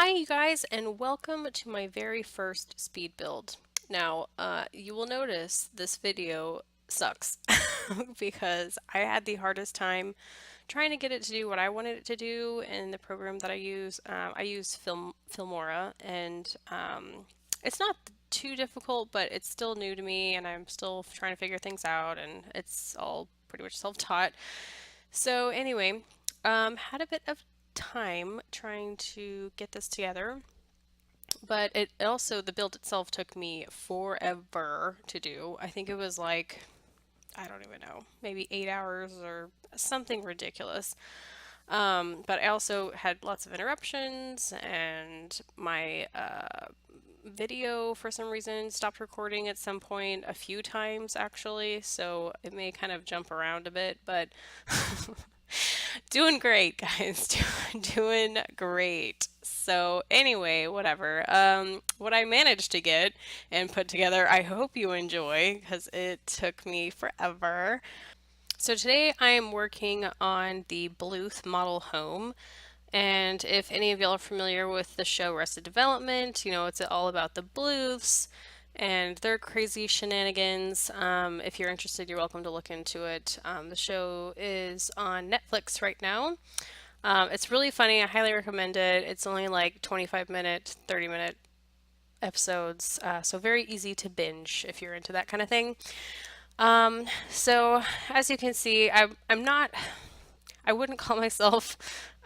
Hi, you guys, and welcome to my very first speed build. Now, you will notice this video sucks because I had the hardest time trying to get it to do what I wanted it to do in the program that I use. I use Filmora, and it's not too difficult, but it's still new to me, and I'm still trying to figure things out, and it's all pretty much self-taught. So anyway, had a bit of time trying to get this together, but it also, the build itself took me forever to do. I think it was like, I don't even know, maybe 8 hours or something ridiculous. But I also had lots of interruptions, and my video for some reason stopped recording at some point, a few times actually, so it may kind of jump around a bit, but doing great, guys. Doing great. So anyway, whatever. What I managed to get and put together, I hope you enjoy because it took me forever. So today I am working on the Bluth Model Home. And if any of y'all are familiar with the show Arrested Development, you know, it's all about the Bluths and their crazy shenanigans. If you're interested, you're welcome to look into it. The show is on Netflix right now. It's really funny. I highly recommend it. It's only like 25-minute, 30-minute episodes, so very easy to binge if you're into that kind of thing. So as you can see, I'm not, I wouldn't call myself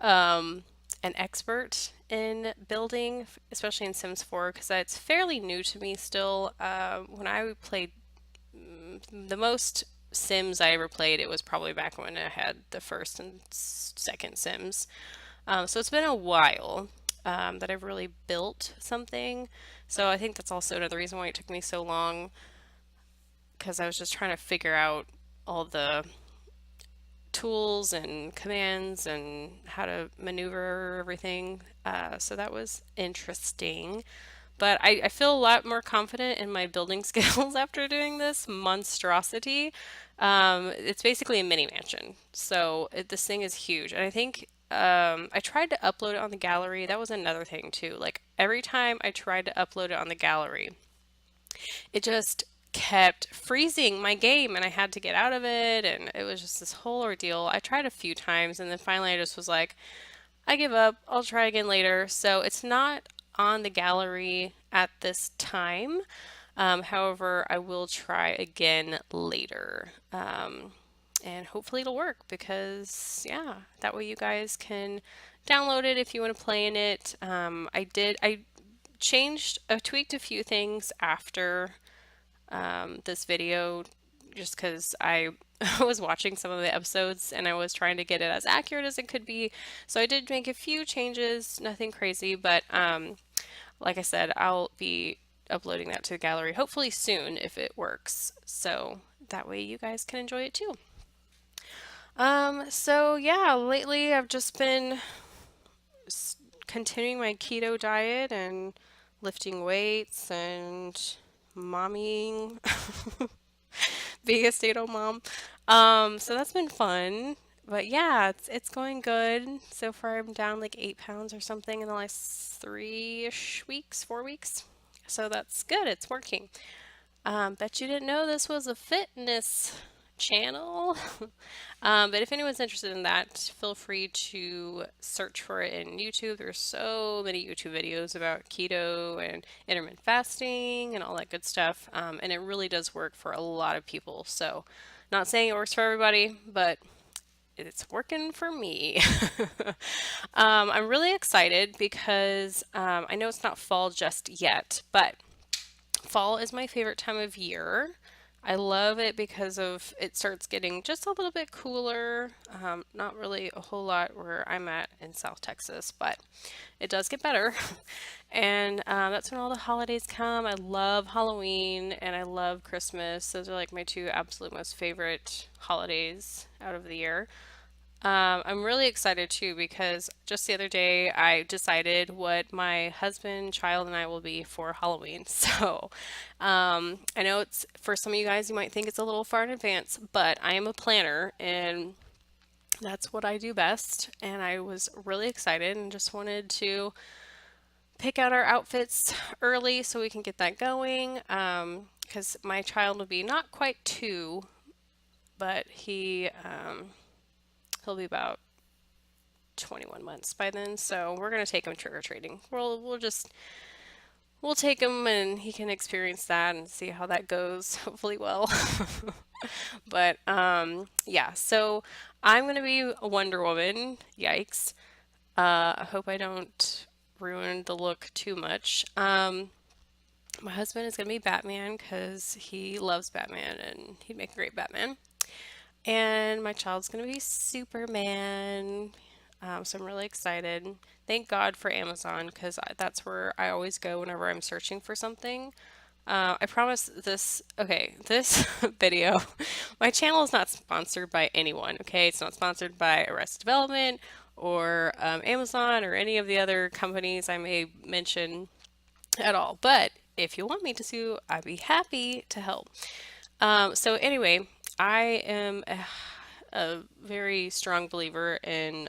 an expert in building, especially in Sims 4, because it's fairly new to me still. When I played the most Sims I ever played, it was probably back when I had the first and second Sims. So it's been a while that I've really built something. So I think that's also another reason why it took me so long, because I was just trying to figure out all the tools and commands and how to maneuver everything. So that was interesting. But I feel a lot more confident in my building skills after doing this monstrosity. It's basically a mini mansion. So this thing is huge. And I think I tried to upload it on the gallery. That was another thing too. Like every time I tried to upload it on the gallery, it just kept freezing my game and I had to get out of it, and it was just this whole ordeal. I tried a few times and then finally I just was like, I give up. I'll try again later. So it's not on the gallery at this time. However, I will try again later. And hopefully it'll work because, yeah, that way you guys can download it if you want to play in it. I tweaked a few things after this video just because I was watching some of the episodes and I was trying to get it as accurate as it could be. So I did make a few changes, nothing crazy, but like I said, I'll be uploading that to the gallery hopefully soon if it works. So that way you guys can enjoy it too. So yeah, lately I've just been continuing my keto diet and lifting weights and mommying, being a stay-at-home mom. So that's been fun. But yeah, it's going good. So far I'm down like 8 pounds or something in the last 3-ish weeks, 4 weeks. So that's good. It's working. Bet you didn't know this was a fitness channel. But if anyone's interested in that, feel free to search for it in YouTube. There's so many YouTube videos about keto and intermittent fasting and all that good stuff. And it really does work for a lot of people. So, not saying it works for everybody, but it's working for me. I'm really excited because I know it's not fall just yet, but fall is my favorite time of year. I love it because of it starts getting just a little bit cooler. Not really a whole lot where I'm at in South Texas, but it does get better. And that's when all the holidays come. I love Halloween and I love Christmas. Those are like my two absolute most favorite holidays out of the year. I'm really excited too because just the other day I decided what my husband, child, and I will be for Halloween. So I know it's for some of you guys, you might think it's a little far in advance, but I am a planner and that's what I do best. And I was really excited and just wanted to pick out our outfits early so we can get that going. Because my child will be not quite two, but he'll be about 21 months by then. So we're gonna take him trick or treating. We'll take him and he can experience that and see how that goes. Hopefully well. But yeah, so I'm gonna be a Wonder Woman. Yikes. I hope I don't ruin the look too much. My husband is gonna be Batman because he loves Batman and he'd make a great Batman. And my child's gonna be Superman. So I'm really excited. Thank God for Amazon because that's where I always go whenever I'm searching for something. I promise this, okay, this video, my channel is not sponsored by anyone, okay? It's not sponsored by Arrested Development or Amazon or any of the other companies I may mention at all. But if you want me to, I'd be happy to help. So anyway, I am a very strong believer in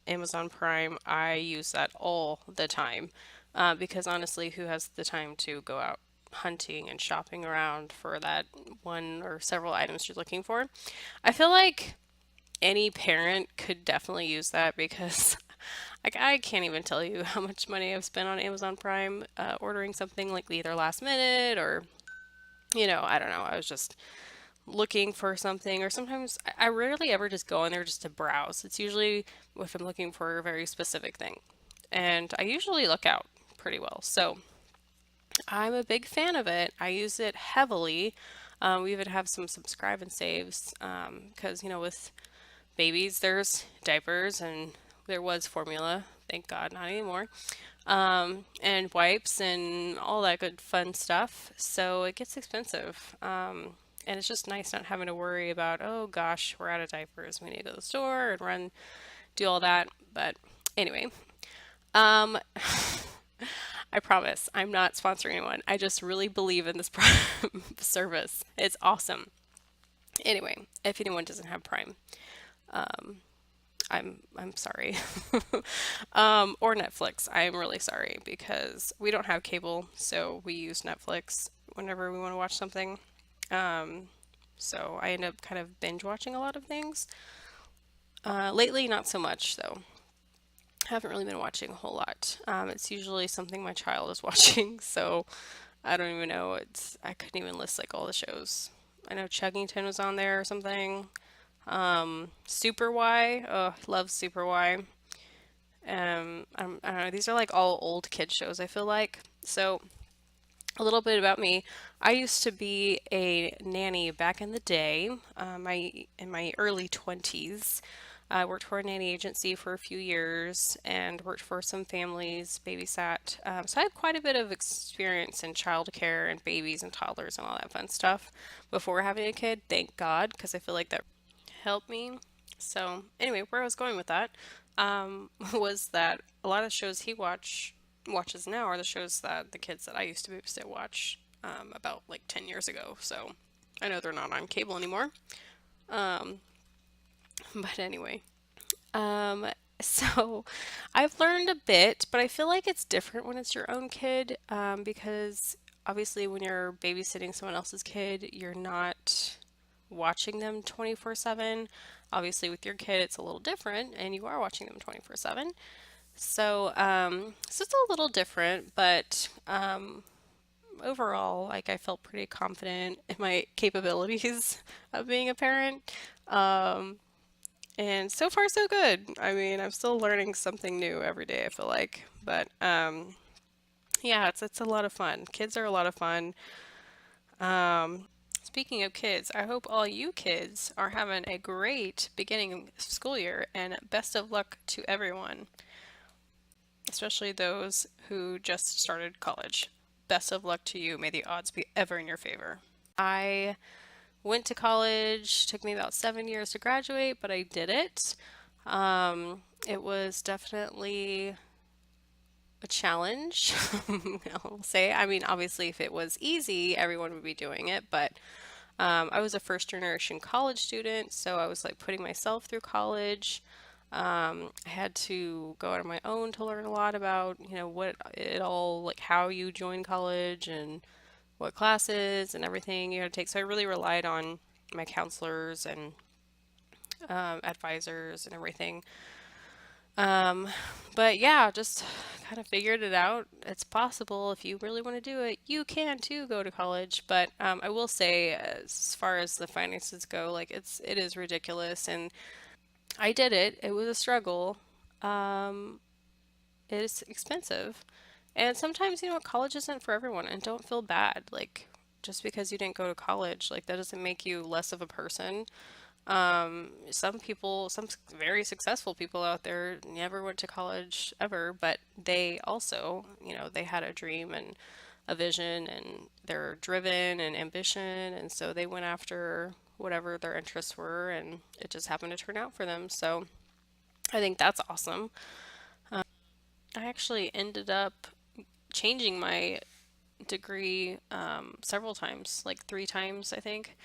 Amazon Prime. I use that all the time because honestly, who has the time to go out hunting and shopping around for that one or several items you're looking for? I feel like any parent could definitely use that because like I can't even tell you how much money I've spent on Amazon Prime ordering something like either last minute or I don't know. I was just looking for something, or sometimes I rarely ever just go in there just to browse. It's usually if I'm looking for a very specific thing, and I usually look out pretty well. So I'm a big fan of it. I use it heavily. We even have some subscribe and saves because with babies there's diapers and there was formula. Thank God, not anymore. And wipes and all that good fun stuff. So it gets expensive. And it's just nice not having to worry about, oh gosh, we're out of diapers. We need to go to the store and run, do all that. But anyway, um, I promise I'm not sponsoring anyone. I just really believe in this Prime service. It's awesome. Anyway, if anyone doesn't have Prime, I'm sorry. Or Netflix. I'm really sorry because we don't have cable, so we use Netflix whenever we want to watch something. Um, so I end up kind of binge watching a lot of things. Lately, not so much though. I haven't really been watching a whole lot. It's usually something my child is watching, so I don't even know. I couldn't even list like all the shows. I know Chuggington was on there or something. Super Y. Oh, love Super Y. I don't know. These are like all old kid shows, I feel like. So a little bit about me. I used to be a nanny back in the day, in my early 20s. I worked for a nanny agency for a few years and worked for some families, babysat. So I had quite a bit of experience in childcare and babies and toddlers and all that fun stuff before having a kid. Thank God, because I feel like that helped me. So anyway, where I was going with that was that a lot of shows he watches now are the shows that the kids that I used to babysit watch about like 10 years ago. So I know they're not on cable anymore. Um, but anyway, um, so I've learned a bit, but I feel like it's different when it's your own kid because obviously when you're babysitting someone else's kid, you're not watching them 24/7. Obviously with your kid, it's a little different and you are watching them 24/7. So it's a little different, but overall, like I felt pretty confident in my capabilities of being a parent. Um, and so far, so good. I mean, I'm still learning something new every day, I feel like. But yeah, it's a lot of fun. Kids are a lot of fun. Speaking of kids, I hope all you kids are having a great beginning of school year and best of luck to everyone, especially those who just started college. Best of luck to you. May the odds be ever in your favor. I went to college, took me about 7 years to graduate, but I did it. It was definitely a challenge, I'll say. I mean, obviously, if it was easy, everyone would be doing it, but I was a first generation college student, so I was like putting myself through college. I had to go out on my own to learn a lot about, what it all, like how you join college and what classes and everything you had to take. So I really relied on my counselors and advisors and everything. Um, but yeah, just kind of figured it out. It's possible if you really want to do it, you can too go to college. But I will say, as far as the finances go, like it is ridiculous, and I did it. It was a struggle. Um, it is expensive, and sometimes college isn't for everyone, and don't feel bad. Like just because you didn't go to college, like that doesn't make you less of a person. Some people, very successful people out there never went to college ever, but they also, they had a dream and a vision and they're driven and ambition. And so they went after whatever their interests were and it just happened to turn out for them. So I think that's awesome. I actually ended up changing my degree several times, like 3 times, I think,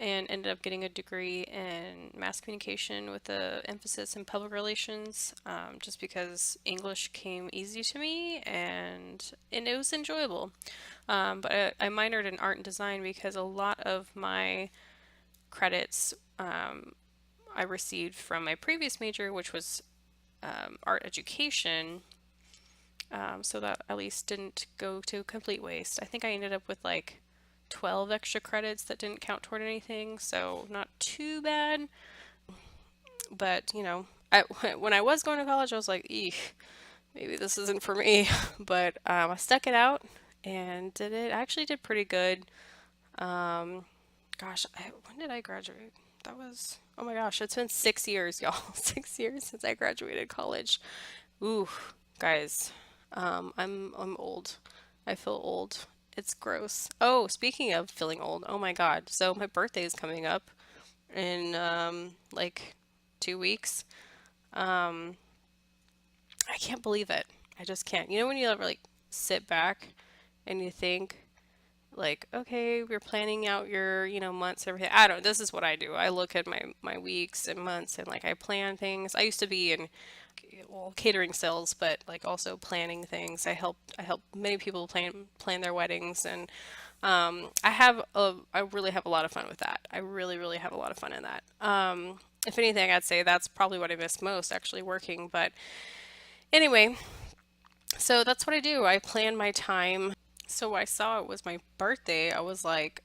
and ended up getting a degree in mass communication with a emphasis in public relations, just because English came easy to me and it was enjoyable. But I minored in art and design because a lot of my credits I received from my previous major, which was art education. So that at least didn't go to complete waste. I think I ended up with like 12 extra credits that didn't count toward anything, so not too bad. But, when I was going to college, I was like, eek, maybe this isn't for me. But I stuck it out and did it. I actually did pretty good. Um, when did I graduate? That was, oh my gosh, it's been 6 years, y'all. 6 years since I graduated college. Ooh, guys, I'm old. I feel old. It's gross. Oh, speaking of feeling old, oh my God. So my birthday is coming up in like 2 weeks. Um, I can't believe it. I just can't. You know when you ever like sit back and you think like, okay, we're planning out your, months, everything. I don't, this is what I do. I look at my weeks and months and like I plan things. I used to be in well, catering sales, but like also planning things. I help many people plan their weddings, and I really have a lot of fun with that. I really really have a lot of fun in that. If anything, I'd say that's probably what I miss most, actually working. But anyway, so that's what I do. I plan my time. So I saw it was my birthday. I was like,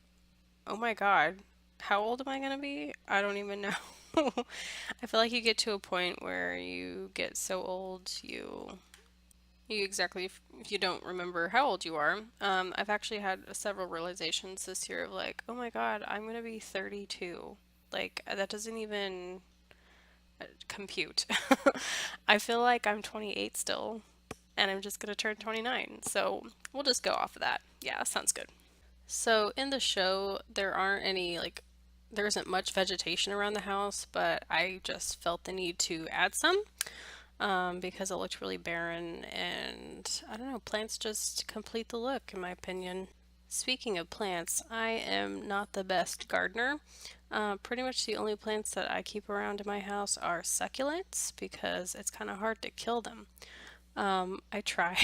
oh my God, how old am I gonna be? I don't even know. I feel like you get to a point where you get so old, you exactly, if you don't remember how old you are. I've actually had several realizations this year of like, oh my God, I'm gonna be 32. Like, that doesn't even compute. I feel like I'm 28 still, and I'm just gonna turn 29. So we'll just go off of that. Yeah, sounds good. So in the show, there isn't much vegetation around the house, but I just felt the need to add some because it looked really barren, and I don't know, plants just complete the look, in my opinion. Speaking of plants, I am not the best gardener. Pretty much the only plants that I keep around in my house are succulents because it's kind of hard to kill them. I try.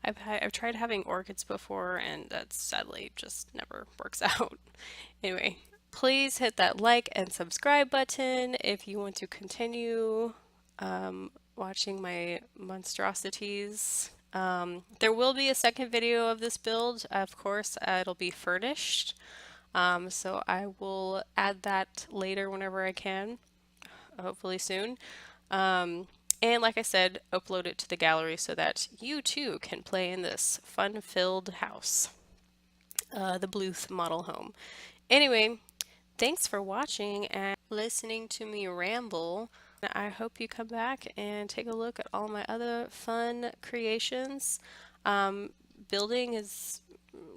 I've tried having orchids before, and that sadly just never works out. Anyway, please hit that like and subscribe button if you want to continue watching my monstrosities. There will be a second video of this build. Of course, it'll be furnished. So I will add that later whenever I can, hopefully soon. And like I said, upload it to the gallery so that you too can play in this fun-filled house, the Bluth Model Home. Anyway, thanks for watching and listening to me ramble. I hope you come back and take a look at all my other fun creations. Um, Building is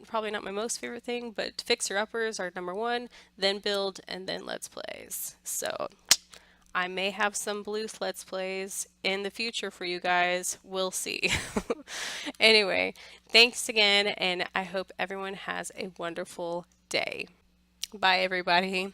probably not my most favorite thing, but fixer-uppers are number one, then build, and then let's plays. So I may have some Bluth Let's Plays in the future for you guys. We'll see. Anyway, thanks again, and I hope everyone has a wonderful day. Bye, everybody.